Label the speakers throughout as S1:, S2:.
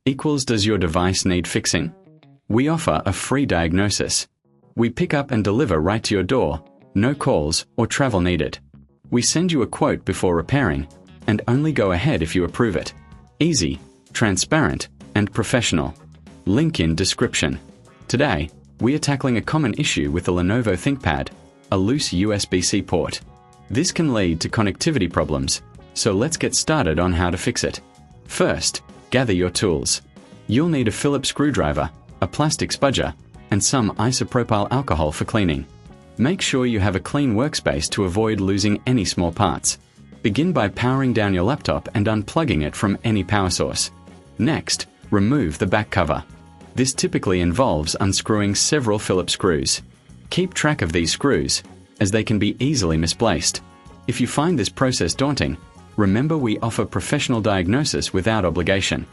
S1: equals does your device need fixing? We offer a free diagnosis. We pick up and deliver right to your door, no calls or travel needed. We send you a quote before repairing, and only go ahead if you approve it. Easy, transparent, and professional. Link in description. Today, we are tackling a common issue with the Lenovo ThinkPad, a loose USB-C port. This can lead to connectivity problems, so let's get started on how to fix it. First, gather your tools. You'll need a Phillips screwdriver, a plastic spudger, and some isopropyl alcohol for cleaning. Make sure you have a clean workspace to avoid losing any small parts. Begin by powering down your laptop and unplugging it from any power source. Next, remove the back cover. This typically involves unscrewing several Phillips screws. Keep track of these screws, as they can be easily misplaced. If you find this process daunting, remember we offer professional diagnosis without obligation.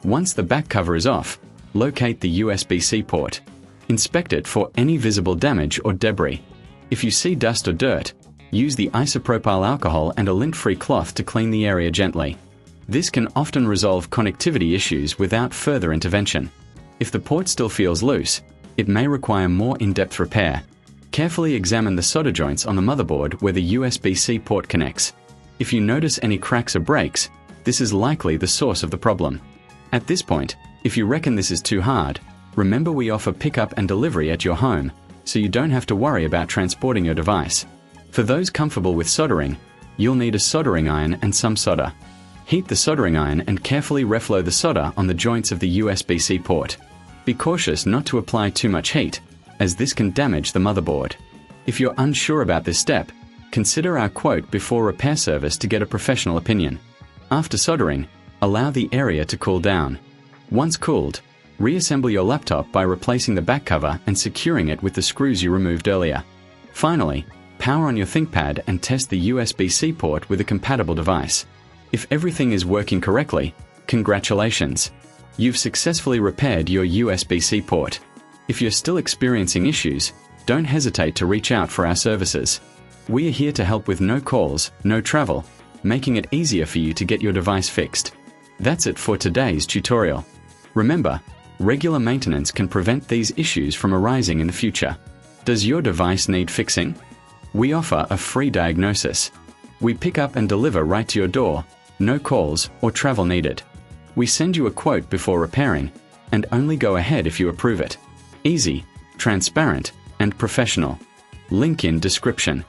S1: Once the back cover is off, locate the USB-C port. Inspect it for any visible damage or debris. If you see dust or dirt, use the isopropyl alcohol and a lint-free cloth to clean the area gently. This can often resolve connectivity issues without further intervention. If the port still feels loose, it may require more in-depth repair. Carefully examine the solder joints on the motherboard where the USB-C port connects. If you notice any cracks or breaks, this is likely the source of the problem. At this point, if you reckon this is too hard, remember we offer pickup and delivery at your home, so you don't have to worry about transporting your device. For those comfortable with soldering, you'll need a soldering iron and some solder. Heat the soldering iron and carefully reflow the solder on the joints of the USB-C port. Be cautious not to apply too much heat, as this can damage the motherboard. If you're unsure about this step, consider our quote before repair service to get a professional opinion. After soldering, allow the area to cool down. Once cooled, reassemble your laptop by replacing the back cover and securing it with the screws you removed earlier. Finally, power on your ThinkPad and test the USB-C port with a compatible device. If everything is working correctly, congratulations! You've successfully repaired your USB-C port. If you're still experiencing issues, don't hesitate to reach out for our services. We are here to help with no calls, no travel, making it easier for you to get your device fixed. That's it for today's tutorial. Remember, regular maintenance can prevent these issues from arising in the future. Does your device need fixing? We offer a free diagnosis. We pick up and deliver right to your door, no calls or travel needed. We send you a quote before repairing, and only go ahead if you approve it. Easy, transparent, and professional. Link in description.